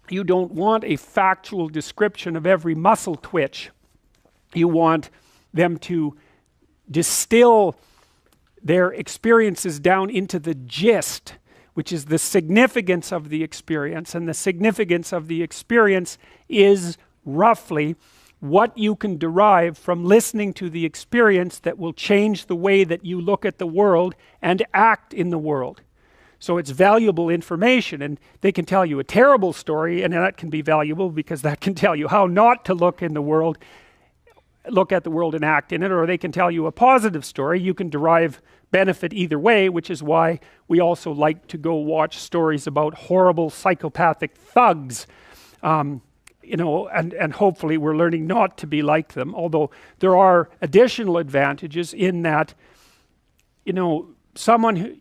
You don't want a factual description of every muscle twitch. You want them to distill their experiences down into the gist, which is the significance of the experience. And the significance of the experience is roughly what you can derive from listening to the experience that will change the way that you look at the world and act in the world. So it's valuable information, and they can tell you a terrible story, and that can be valuable because that can tell you how not to look at the world and act in it, or they can tell you a positive story. You can derive benefit either way, which is why we also like to go watch stories about horrible psychopathic thugs. You know, and hopefully we're learning not to be like them, although there are additional advantages in that, you know,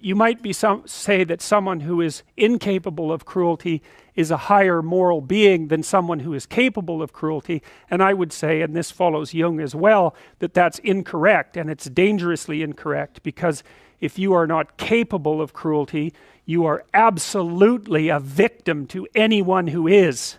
you might say that someone who is incapable of cruelty is a higher moral being than someone who is capable of cruelty. And I would say, and this follows Jung as well, that that's incorrect, and it's dangerously incorrect, because if you are not capable of cruelty, you are absolutely a victim to anyone who is.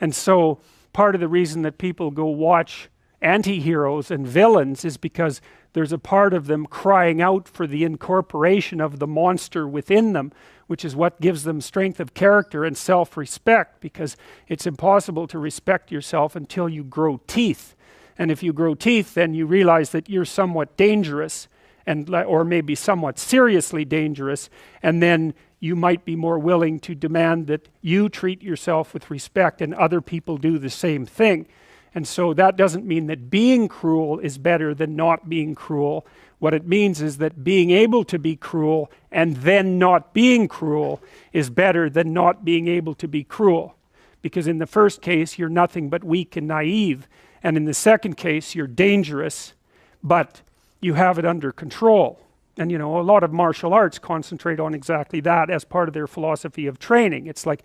And so part of the reason that people go watch anti-heroes and villains is because there's a part of them crying out for the incorporation of the monster within them, which is what gives them strength of character and self-respect, because it's impossible to respect yourself until you grow teeth. And if you grow teeth, then you realize that you're somewhat dangerous, or maybe somewhat seriously dangerous, and then you might be more willing to demand that you treat yourself with respect and other people do the same thing. And so that doesn't mean that being cruel is better than not being cruel. What it means is that being able to be cruel and then not being cruel is better than not being able to be cruel. Because in the first case, you're nothing but weak and naive. And in the second case, you're dangerous, but you have it under control. And you know, a lot of martial arts concentrate on exactly that as part of their philosophy of training. It's like,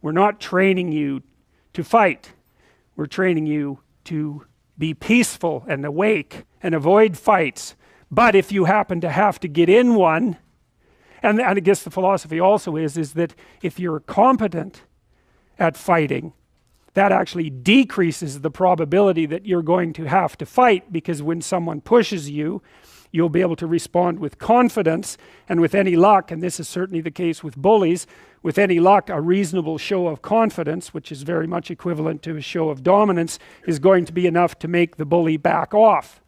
we're not training you to fight. We're training you to be peaceful and awake and avoid fights. But if you happen to have to get in one, and I guess the philosophy also is that if you're competent at fighting, that actually decreases the probability that you're going to have to fight, because when someone pushes you, you'll be able to respond with confidence, and with any luck, and this is certainly the case with bullies, with any luck, a reasonable show of confidence, which is very much equivalent to a show of dominance, is going to be enough to make the bully back off.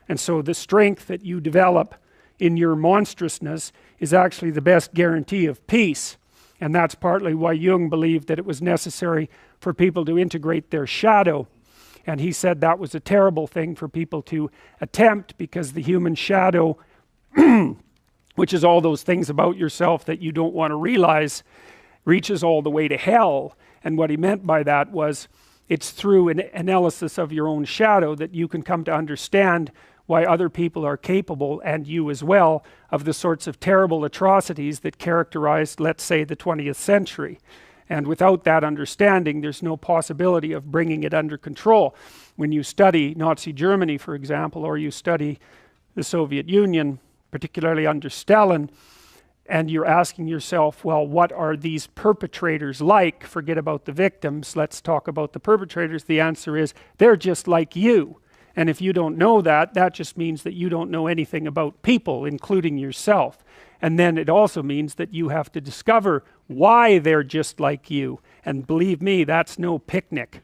And so the strength that you develop in your monstrousness is actually the best guarantee of peace. And that's partly why Jung believed that it was necessary for people to integrate their shadow. And he said that was a terrible thing for people to attempt, because the human shadow, which is all those things about yourself that you don't want to realize, reaches all the way to hell. And what he meant by that was, it's through an analysis of your own shadow that you can come to understand why other people are capable, and you as well, of the sorts of terrible atrocities that characterized, let's say, the 20th century. And without that understanding, there's no possibility of bringing it under control. When you study Nazi Germany, for example, or you study the Soviet Union, particularly under Stalin, and you're asking yourself, well, what are these perpetrators like? Forget about the victims, let's talk about the perpetrators. The answer is, they're just like you. And if you don't know that, that just means that you don't know anything about people, including yourself. And then it also means that you have to discover why they're just like you. And believe me, that's no picnic.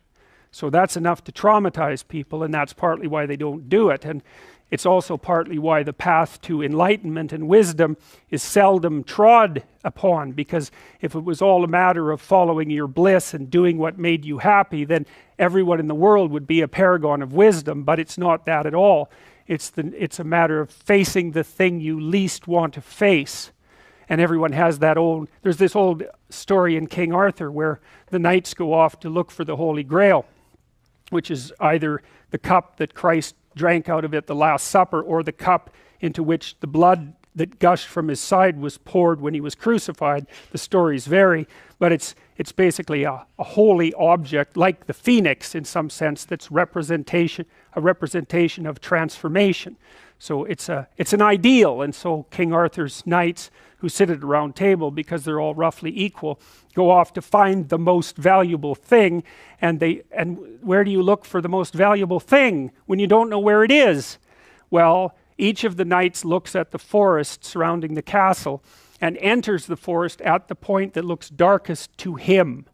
So that's enough to traumatize people, and that's partly why they don't do it. And it's also partly why the path to enlightenment and wisdom is seldom trod upon, because if it was all a matter of following your bliss and doing what made you happy, then everyone in the world would be a paragon of wisdom. But it's not that at all. It's a matter of facing the thing you least want to face. And everyone has that there's this old story in King Arthur where the knights go off to look for the Holy Grail, which is either the cup that Christ drank out of at the Last Supper, or the cup into which the blood that gushed from his side was poured when he was crucified. The stories vary, but it's basically a holy object, like the phoenix in some sense, that's a representation of transformation. So it's an ideal, and so King Arthur's knights, who sit at a round table because they're all roughly equal, go off to find the most valuable thing, and where do you look for the most valuable thing when you don't know where it is? Well, each of the knights looks at the forest surrounding the castle and enters the forest at the point that looks darkest to him.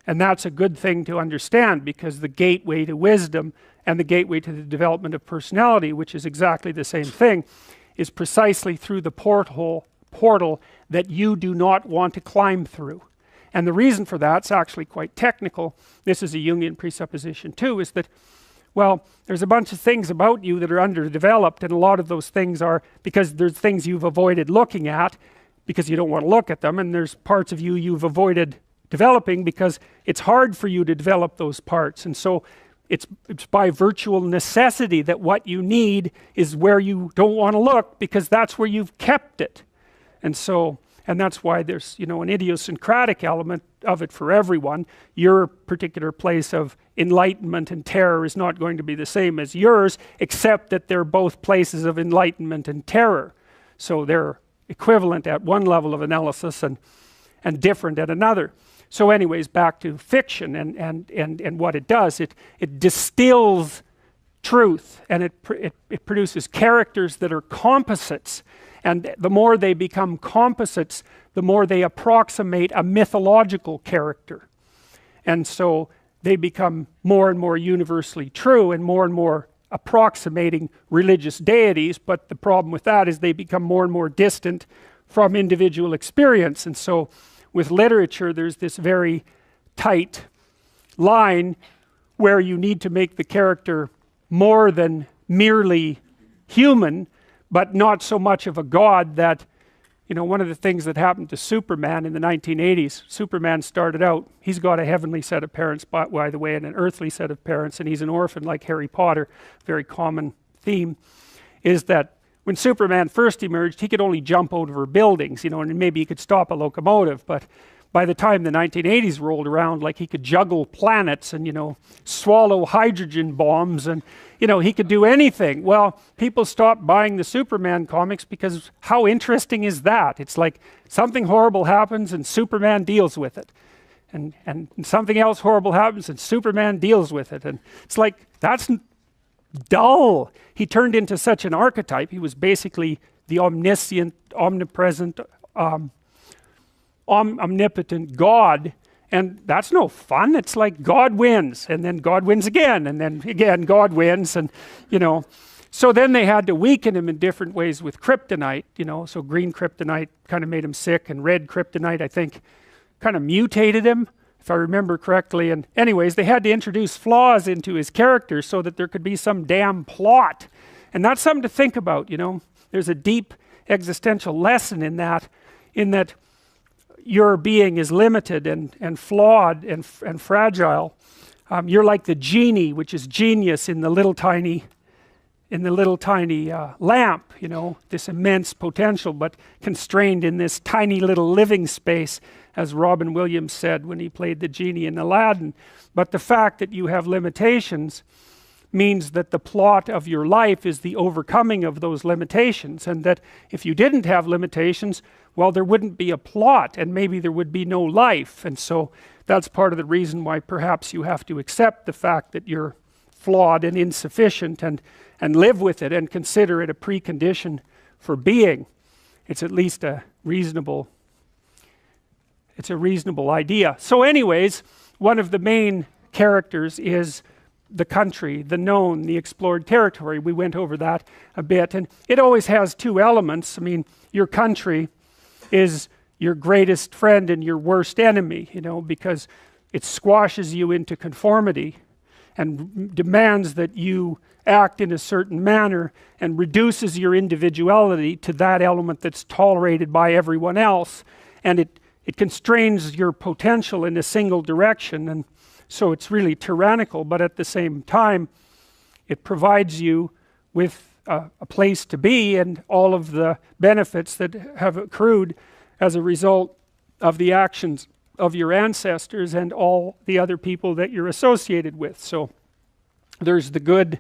And that's a good thing to understand, because the gateway to wisdom and the gateway to the development of personality, which is exactly the same thing, is precisely through the portal that you do not want to climb through. And the reason for that's actually quite technical. This is a Jungian presupposition too, is that, well, there's a bunch of things about you that are underdeveloped, and a lot of those things are because there's things you've avoided looking at because you don't want to look at them, and there's parts of you you've avoided developing because it's hard for you to develop those parts. And so it's by virtual necessity that what you need is where you don't want to look, because that's where you've kept it. And that's why there's, you know, an idiosyncratic element of it for everyone. Your particular place of enlightenment and terror is not going to be the same as yours, except that they're both places of enlightenment and terror. So they're equivalent at one level of analysis and different at another. So anyways, back to fiction and what it does. It distills truth, and it produces characters that are composites. And the more they become composites, the more they approximate a mythological character. And so they become more and more universally true and more approximating religious deities. But the problem with that is they become more and more distant from individual experience. And so with literature, there's this very tight line where you need to make the character more than merely human, but not so much of a god that, you know, one of the things that happened to Superman in the 1980s, Superman started out, he's got a heavenly set of parents, by the way, and an earthly set of parents, and he's an orphan like Harry Potter. Very common theme is that when Superman first emerged, he could only jump over buildings, you know, and maybe he could stop a locomotive, but by the time the 1980s rolled around, like, he could juggle planets and, you know, swallow hydrogen bombs, and, you know, he could do anything. Well, people stopped buying the Superman comics because how interesting is that? It's like something horrible happens and Superman deals with it. And something else horrible happens and Superman deals with it. And it's like, that's dull. He turned into such an archetype. He was basically the omniscient, omnipresent, omnipotent God, and that's no fun. It's like God wins, and then God wins again, and then again God wins, and, you know, so then they had to weaken him in different ways with kryptonite, you know. So green kryptonite kind of made him sick, and red kryptonite, I think, kind of mutated him, if I remember correctly. And anyways, they had to introduce flaws into his character so that there could be some damn plot, and that's something to think about, you know. There's a deep existential lesson in that your being is limited and flawed and fragile. You're like the genie, which is genius in the little tiny lamp, you know, this immense potential, but constrained in this tiny little living space, as Robin Williams said when he played the genie in Aladdin. But the fact that you have limitations means that the plot of your life is the overcoming of those limitations, and that if you didn't have limitations, well, there wouldn't be a plot, and maybe there would be no life. And so that's part of the reason why perhaps you have to accept the fact that you're flawed and insufficient, and live with it and consider it a precondition for being. It's at least a reasonable idea. So anyways, one of the main characters is the country, the known, the explored territory. We went over that a bit, and it always has two elements. I mean, your country is your greatest friend and your worst enemy, you know, because it squashes you into conformity and demands that you act in a certain manner, and reduces your individuality to that element that's tolerated by everyone else, and it constrains your potential in a single direction. And so it's really tyrannical, but at the same time it provides you with a place to be, and all of the benefits that have accrued as a result of the actions of your ancestors and all the other people that you're associated with. So there's the good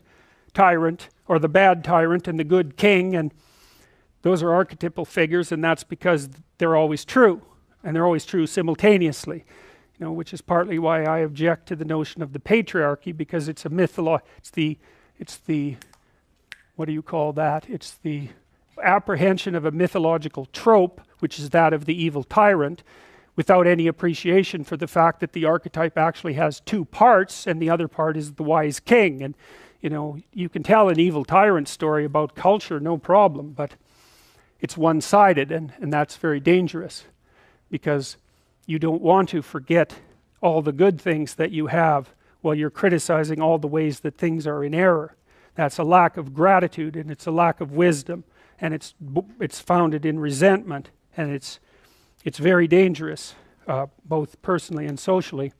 tyrant or the bad tyrant and the good king, and those are archetypal figures, and that's because they're always true, and they're always true simultaneously, you know, which is partly why I object to the notion of the patriarchy, because it's a it's the what do you call that? It's the apprehension of a mythological trope, which is that of the evil tyrant, without any appreciation for the fact that the archetype actually has two parts, and the other part is the wise king. And you know, you can tell an evil tyrant story about culture, no problem, but it's one-sided, and that's very dangerous, because you don't want to forget all the good things that you have while you're criticizing all the ways that things are in error. That's a lack of gratitude, and it's a lack of wisdom, and it's founded in resentment, and it's very dangerous, both personally and socially.